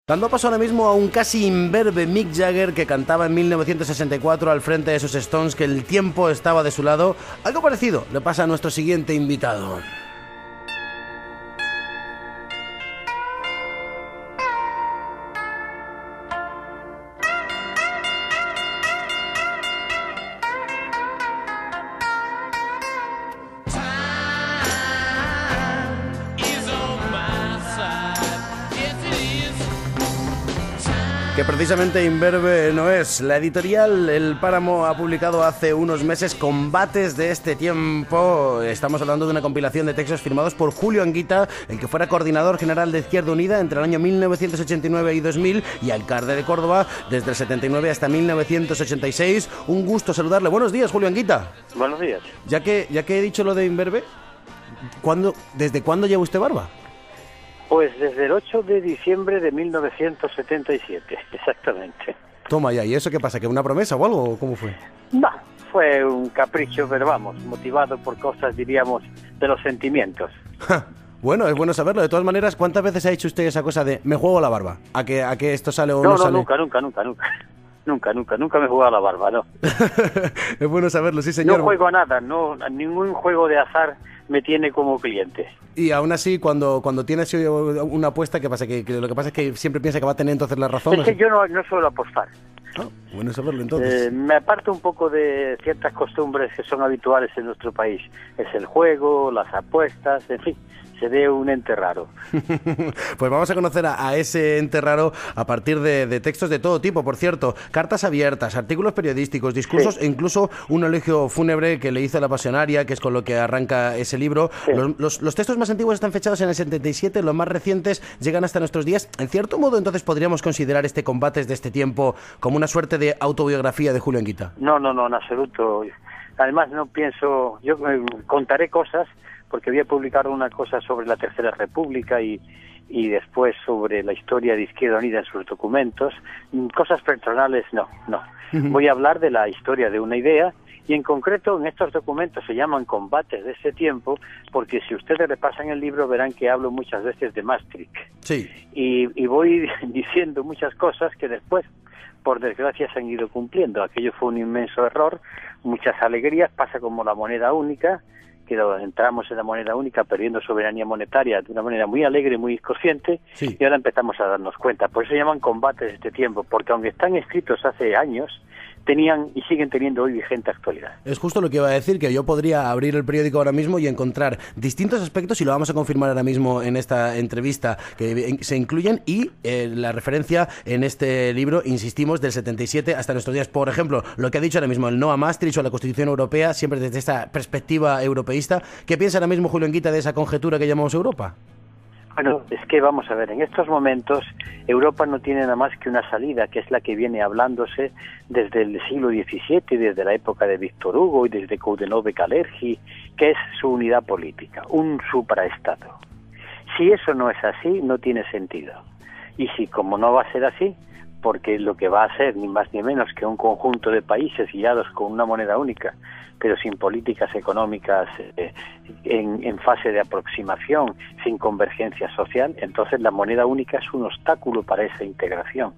Dando paso ahora mismo a un casi imberbe Mick Jagger que cantaba en 1964 al frente de esos Stones que el tiempo estaba de su lado, algo parecido le pasa a nuestro siguiente invitado. Que precisamente imberbe no es. La editorial El Páramo ha publicado hace unos meses Combates de este tiempo. Estamos hablando de una compilación de textos firmados por Julio Anguita, el que fuera coordinador general de Izquierda Unida entre el año 1989 y 2000 y alcalde de Córdoba desde el 79 hasta 1986. Un gusto saludarle. Buenos días, Julio Anguita. Buenos días. Ya que he dicho lo de imberbe, ¿desde cuándo lleva usted barba? Pues desde el 8 de diciembre de 1977, exactamente. Toma ya, ¿y eso qué pasa? ¿Que una promesa o algo? ¿Cómo fue? No, fue un capricho, pero vamos, motivado por cosas, diríamos, de los sentimientos. Bueno, es bueno saberlo. De todas maneras, ¿cuántas veces ha hecho usted esa cosa de me juego la barba? ¿A que esto sale o no sale? No, nunca me he jugado la barba, no. Es bueno saberlo, sí señor. No juego a nada, ningún juego de azar me tiene como cliente. Y aún así, cuando tiene así una apuesta, ¿qué pasa? Que lo que pasa es que siempre piensa que va a tener entonces la razón. Es que yo no suelo apostar. Ah, bueno saberlo entonces. Me aparto un poco de ciertas costumbres que son habituales en nuestro país. Es el juego, las apuestas, en fin. Se ve un ente raro. Pues vamos a conocer a ese ente raro a partir de textos de todo tipo, por cierto. Cartas abiertas, artículos periodísticos, discursos e incluso un elegio fúnebre que le hizo la Pasionaria, que es con lo que arranca ese libro. Sí. Los textos más antiguos están fechados en el 77, los más recientes llegan hasta nuestros días. En cierto modo, entonces, podríamos considerar este Combates de este tiempo como una suerte de autobiografía de Julio Anguita. No, en absoluto. Además, no pienso... Yo contaré cosas... porque voy a publicar una cosa sobre la Tercera República y después sobre la historia de Izquierda Unida en sus documentos. Cosas personales, no. Voy a hablar de la historia de una idea y en concreto en estos documentos se llaman Combates de ese tiempo porque si ustedes repasan el libro verán que hablo muchas veces de Maastricht. Sí. Y voy diciendo muchas cosas que después, por desgracia, se han ido cumpliendo. Aquello fue un inmenso error, muchas alegrías, pasa como la moneda única, que entramos en la moneda única perdiendo soberanía monetaria de una manera muy alegre, muy consciente, sí. Y ahora empezamos a darnos cuenta. Por eso se llaman combates de este tiempo, porque aunque están escritos hace años, tenían y siguen teniendo hoy vigente actualidad. Es justo lo que iba a decir, que yo podría abrir el periódico ahora mismo y encontrar distintos aspectos, y lo vamos a confirmar ahora mismo en esta entrevista, que se incluyen, y la referencia en este libro, insistimos, del 77 hasta nuestros días. Por ejemplo, lo que ha dicho ahora mismo, el no a Maastricht o a la Constitución Europea, siempre desde esta perspectiva europeísta. ¿Qué piensa ahora mismo Julio Anguita de esa conjetura que llamamos Europa? Bueno, es que vamos a ver, en estos momentos Europa no tiene nada más que una salida, que es la que viene hablándose desde el siglo XVII, desde la época de Víctor Hugo y desde Coudenhove-Kalergi, que es su unidad política, un supraestado. Si eso no es así, no tiene sentido. Y si como no va a ser así, porque lo que va a ser ni más ni menos que un conjunto de países guiados con una moneda única, pero sin políticas económicas en fase de aproximación, sin convergencia social, entonces la moneda única es un obstáculo para esa integración,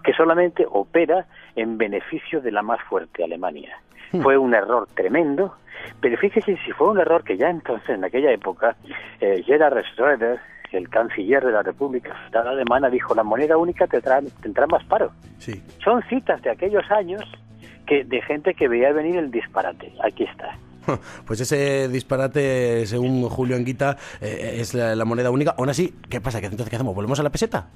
que solamente opera en beneficio de la más fuerte, Alemania. Fue un error tremendo, pero fíjese si fue un error que ya entonces, en aquella época, Gerhard Schröder, el canciller de la República Federal Alemana, dijo: la moneda única tendrá más paro. Sí. Son citas de aquellos años de gente que veía venir el disparate. Aquí está. Pues ese disparate, según Julio Anguita, es la moneda única. Aún así, ¿qué pasa? Entonces, ¿qué hacemos? ¿Volvemos a la peseta?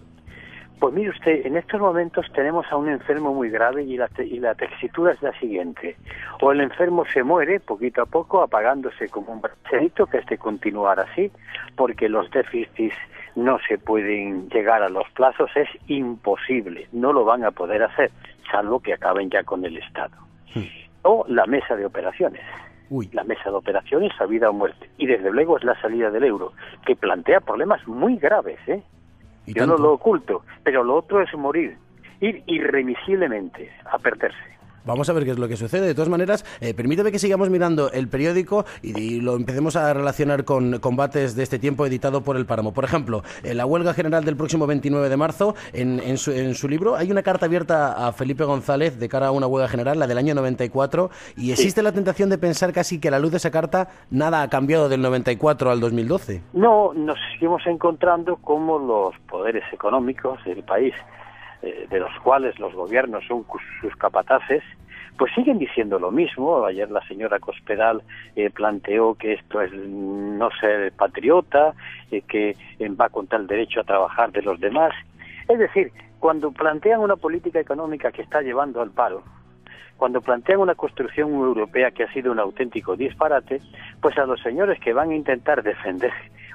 Pues mire usted, en estos momentos tenemos a un enfermo muy grave y la tesitura es la siguiente. O el enfermo se muere poquito a poco, apagándose como un bracerito, que es de continuar así, porque los déficits no se pueden llegar a los plazos, es imposible, no lo van a poder hacer, salvo que acaben ya con el Estado. O la mesa de operaciones. La mesa de operaciones a vida o muerte. Y desde luego es la salida del euro, que plantea problemas muy graves, ¿eh? Yo tanto? no lo oculto, pero lo otro es morir, ir irremisiblemente a perderse. Vamos a ver qué es lo que sucede. De todas maneras, permíteme que sigamos mirando el periódico y lo empecemos a relacionar con combates de este tiempo editado por El Páramo. Por ejemplo, en la huelga general del próximo 29 de marzo, en su libro hay una carta abierta a Felipe González de cara a una huelga general, la del año 94, y existe la tentación de pensar casi que a la luz de esa carta nada ha cambiado del 94 al 2012. No, nos seguimos encontrando como los poderes económicos del país, de los cuales los gobiernos son sus capataces, pues siguen diciendo lo mismo. Ayer la señora Cospedal planteó que esto es no ser patriota, que va contra el derecho a trabajar de los demás. Es decir, cuando plantean una política económica que está llevando al paro, cuando plantean una construcción europea que ha sido un auténtico disparate, pues a los señores que van a intentar defender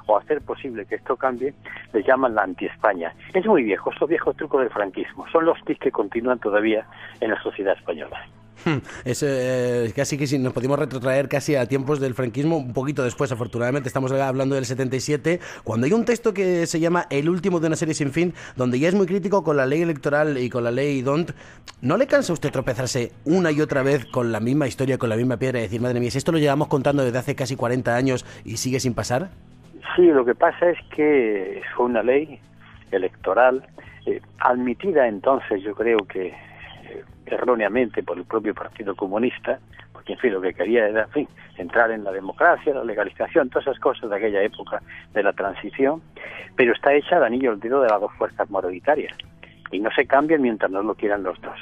o hacer posible que esto cambie, les llaman la anti-España. Es muy viejo, estos viejos trucos del franquismo. Son los tics que continúan todavía en la sociedad española. Es casi que si nos podemos retrotraer casi a tiempos del franquismo, un poquito después, afortunadamente, estamos hablando del 77, cuando hay un texto que se llama El último de una serie sin fin, donde ya es muy crítico con la ley electoral y con la ley DONT. ¿No le cansa a usted tropezarse una y otra vez con la misma historia, con la misma piedra y decir, madre mía, si esto lo llevamos contando desde hace casi 40 años y sigue sin pasar? Sí, lo que pasa es que fue una ley electoral admitida entonces, yo creo que erróneamente por el propio Partido Comunista, porque en fin lo que quería era, en fin, entrar en la democracia, la legalización, todas esas cosas de aquella época de la transición, pero está hecha de anillo al dedo de las dos fuerzas mayoritarias y no se cambia mientras no lo quieran los dos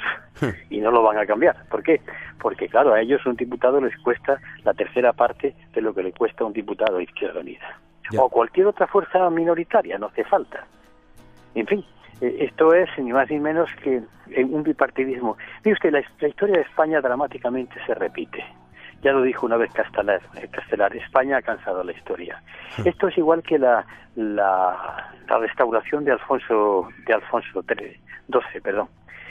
y no lo van a cambiar. ¿Por qué? Porque claro, a ellos un diputado les cuesta la tercera parte de lo que le cuesta a un diputado de Izquierda Unida o cualquier otra fuerza minoritaria, no hace falta. En fin, esto es ni más ni menos que un bipartidismo. Mire usted, la historia de España dramáticamente se repite. Ya lo dijo una vez Castelar, España ha cansado la historia. Esto es igual que la restauración de Alfonso XII,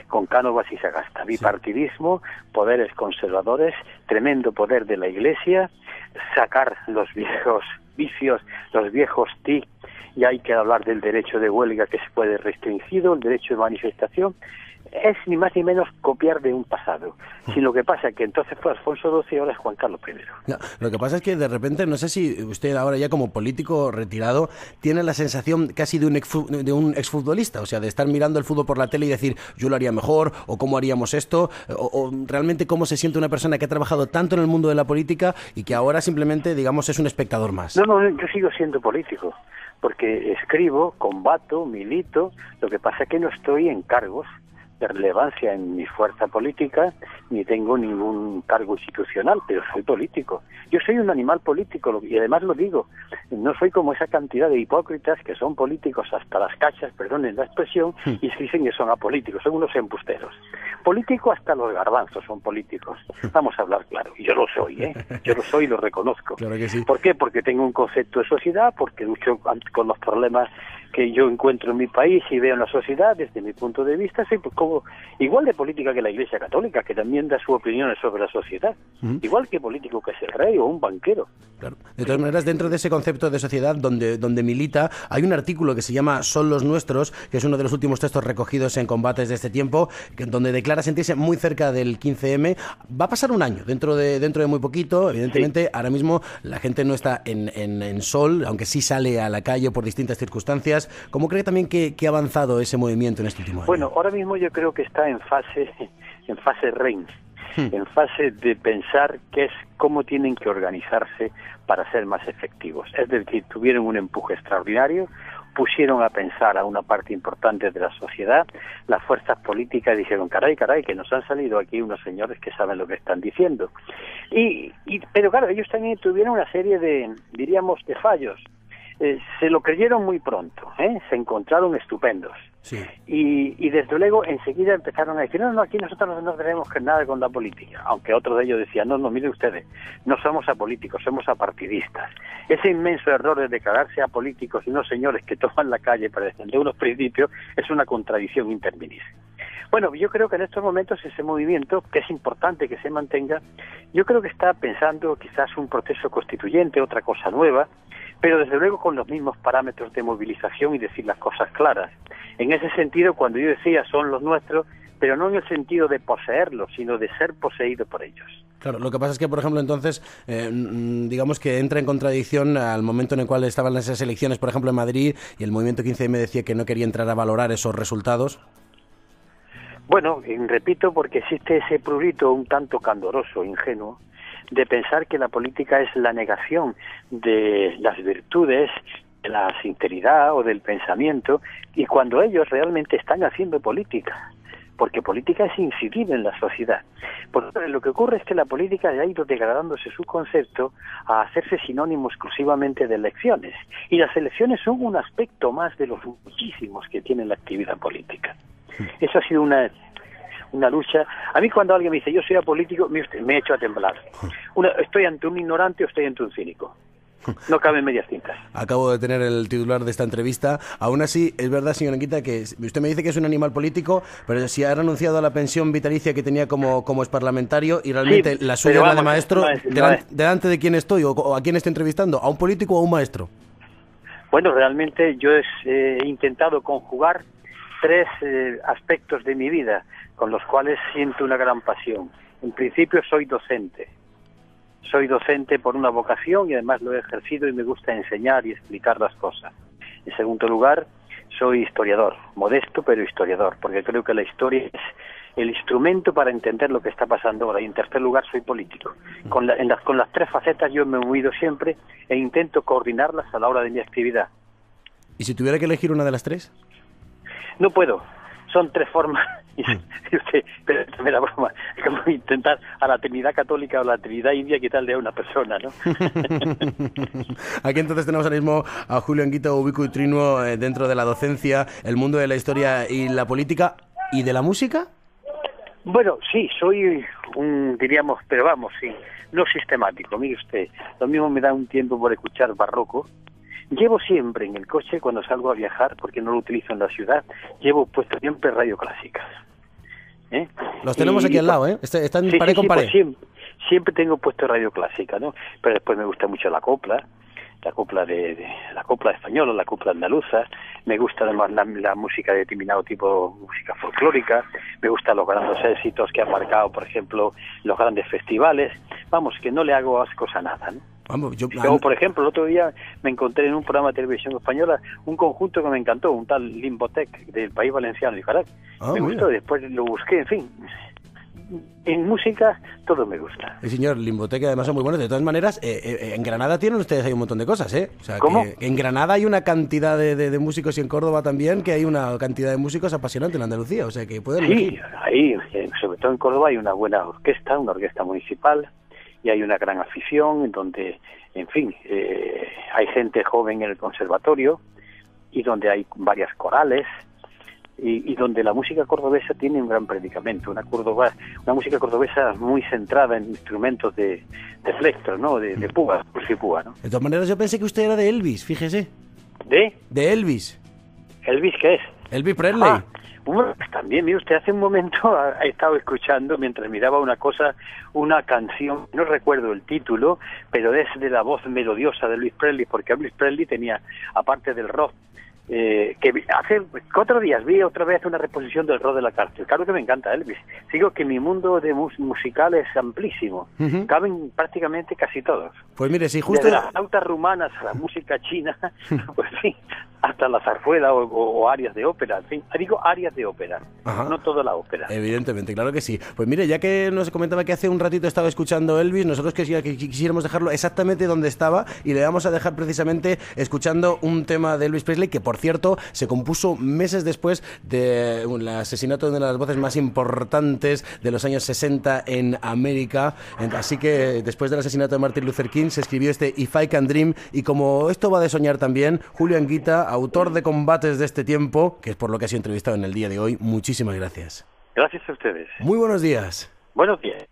con Cánovas y Sagasta. Bipartidismo, poderes conservadores, tremendo poder de la Iglesia, sacar los viejos vicios, los viejos tics. Y hay que hablar del derecho de huelga que se puede restringido, el derecho de manifestación. Es ni más ni menos copiar de un pasado. Si lo que pasa es que entonces fue Alfonso XII y ahora es Juan Carlos I. No, lo que pasa es que de repente, no sé si usted ahora ya como político retirado tiene la sensación casi de un exfutbolista, o sea, de estar mirando el fútbol por la tele y decir yo lo haría mejor, o cómo haríamos esto, o realmente cómo se siente una persona que ha trabajado tanto en el mundo de la política y que ahora simplemente, digamos, es un espectador más. No, yo sigo siendo político, porque escribo, combato, milito. Lo que pasa es que no estoy en cargos de relevancia en mi fuerza política, ni tengo ningún cargo institucional, pero soy político. Yo soy un animal político, y además lo digo, no soy como esa cantidad de hipócritas que son políticos hasta las cachas, perdonen la expresión, y se dicen que son apolíticos, son unos embusteros. Político hasta los garbanzos son políticos. Vamos a hablar claro, y yo lo soy, yo lo soy y lo reconozco. Claro que sí. ¿Por qué? Porque tengo un concepto de sociedad, porque lucho con los problemas que yo encuentro en mi país y veo en la sociedad desde mi punto de vista. Soy como igual de política que la Iglesia Católica, que también da sus opiniones sobre la sociedad, igual que político que es el rey o un banquero. Claro. De todas maneras, dentro de ese concepto de sociedad donde milita, hay un artículo que se llama Son los nuestros, que es uno de los últimos textos recogidos en combates de este tiempo, donde declara sentirse muy cerca del 15M. Va a pasar un año, dentro de muy poquito, evidentemente. Sí. Ahora mismo la gente no está en sol, aunque sí sale a la calle por distintas circunstancias. ¿Cómo cree también que ha avanzado ese movimiento en este último año? Bueno, ahora mismo yo creo que está en fase rein, en fase de pensar cómo tienen que organizarse para ser más efectivos. Es decir, tuvieron un empuje extraordinario, pusieron a pensar a una parte importante de la sociedad, las fuerzas políticas dijeron, caray, que nos han salido aquí unos señores que saben lo que están diciendo. Pero claro, ellos también tuvieron una serie de, diríamos, de fallos. Se lo creyeron muy pronto, se encontraron estupendos. Sí. Y desde luego enseguida empezaron a decir, no, aquí nosotros no tenemos que nada con la política, aunque otros de ellos decían, no, miren ustedes, no somos apolíticos, somos apartidistas. Ese inmenso error de declararse apolíticos y unos señores que toman la calle para defender unos principios es una contradicción interminir. Bueno, yo creo que en estos momentos ese movimiento, que es importante que se mantenga, yo creo que está pensando quizás un proceso constituyente, otra cosa nueva, pero desde luego con los mismos parámetros de movilización y decir las cosas claras. En ese sentido, cuando yo decía son los nuestros, pero no en el sentido de poseerlos, sino de ser poseído por ellos. Claro, lo que pasa es que, por ejemplo, entonces, digamos que entra en contradicción al momento en el cual estaban esas elecciones, por ejemplo, en Madrid, y el movimiento 15M decía que no quería entrar a valorar esos resultados. Bueno, repito, porque existe ese prurito un tanto candoroso, ingenuo, de pensar que la política es la negación de las virtudes, de la sinceridad o del pensamiento, y cuando ellos realmente están haciendo política, porque política es incidir en la sociedad. Porque lo que ocurre es que la política ha ido degradándose su concepto a hacerse sinónimo exclusivamente de elecciones, y las elecciones son un aspecto más de los muchísimos que tiene la actividad política. Eso ha sido una lucha. A mí cuando alguien me dice yo soy apolítico, me echo a temblar. Estoy ante un ignorante o estoy ante un cínico. No caben medias tintas. Acabo de tener el titular de esta entrevista. Aún así, es verdad, señor Anguita, que usted me dice que es un animal político, pero si ha renunciado a la pensión vitalicia que tenía como exparlamentario y realmente sí, la suya es la de maestro, ¿delante de quién estoy o a quién estoy entrevistando? ¿A un político o a un maestro? Bueno, realmente yo he intentado conjugar tres aspectos de mi vida con los cuales siento una gran pasión. En principio soy docente. Soy docente por una vocación y además lo he ejercido y me gusta enseñar y explicar las cosas. En segundo lugar, soy historiador, modesto pero historiador, porque creo que la historia es el instrumento para entender lo que está pasando ahora. Y en tercer lugar, soy político. Con las tres facetas yo me he movido siempre e intento coordinarlas a la hora de mi actividad. ¿Y si tuviera que elegir una de las tres? No puedo. Son tres formas. Pero es la broma. Es como intentar a la Trinidad Católica o a la Trinidad India quitarle a una persona, ¿no? Aquí entonces tenemos ahora mismo a Julio Anguita, ubicuo y trinuo dentro de la docencia, el mundo de la historia y la política. ¿Y de la música? Bueno, sí, soy diríamos, pero vamos, sí, no sistemático. Mire usted, lo mismo me da un tiempo por escuchar barroco. Llevo siempre en el coche, cuando salgo a viajar, porque no lo utilizo en la ciudad, llevo puesto siempre radio clásicas. Los tenemos aquí al lado, ¿eh? Están pared con pared. Pues siempre tengo puesto radio clásica, ¿no? Pero después me gusta mucho la copla la copla española, la copla andaluza. Me gusta además la música de determinado tipo, música folclórica. Me gustan los grandes éxitos que han marcado, por ejemplo, los grandes festivales. Vamos, que no le hago ascos a nada, ¿no? Vamos, Como por ejemplo, el otro día me encontré en un programa de televisión española un conjunto que me encantó, un tal Limbotec del País Valenciano. Y caray, me gustó, después lo busqué, en fin. En música todo me gusta. El señor Limbotec, además son muy buenos. De todas maneras, en Granada tienen ustedes ahí un montón de cosas, ¿eh? O sea, ¿cómo? Que en Granada hay una cantidad de músicos y en Córdoba también, que hay una cantidad de músicos apasionante en Andalucía, o sea que pueden elegir. Sí, ahí, sobre todo en Córdoba hay una buena orquesta, una orquesta municipal, y hay una gran afición, en donde, en fin, hay gente joven en el conservatorio, y donde hay varias corales, y donde la música cordobesa tiene un gran predicamento, una música cordobesa muy centrada en instrumentos de plectro, ¿no? De púa, pulso y púa, ¿no? De todas maneras, yo pensé que usted era de Elvis, fíjese. De Elvis. ¿Elvis qué es? Elvis Presley. Bueno, pues también, mire usted, hace un momento he estado escuchando, mientras miraba una canción, no recuerdo el título, pero es de la voz melodiosa de Elvis Presley, porque Elvis Presley tenía, aparte del rock, que hace 4 días vi otra vez una reposición del rock de la cárcel. Claro que me encanta Elvis. Digo que mi mundo de musical es amplísimo. Caben prácticamente casi todos. Pues mire, si justo... Desde las flautas rumanas a la música china, pues sí, hasta la zarzuela o arias de ópera. En fin, digo arias de ópera, no toda la ópera. Evidentemente, claro que sí. Pues mire, ya que nos comentaba que hace un ratito estaba escuchando Elvis, nosotros quisiéramos dejarlo exactamente donde estaba y le vamos a dejar precisamente escuchando un tema de Elvis Presley que, por cierto, se compuso meses después del asesinato de una de las voces más importantes de los años 60 en América. Así que después del asesinato de Martin Luther King se escribió este If I Can Dream, y como esto va de soñar también, Julio Anguita, autor de Combates de este tiempo, que es por lo que ha sido entrevistado en el día de hoy, muchísimas gracias. Gracias a ustedes. Muy buenos días. Buenos días.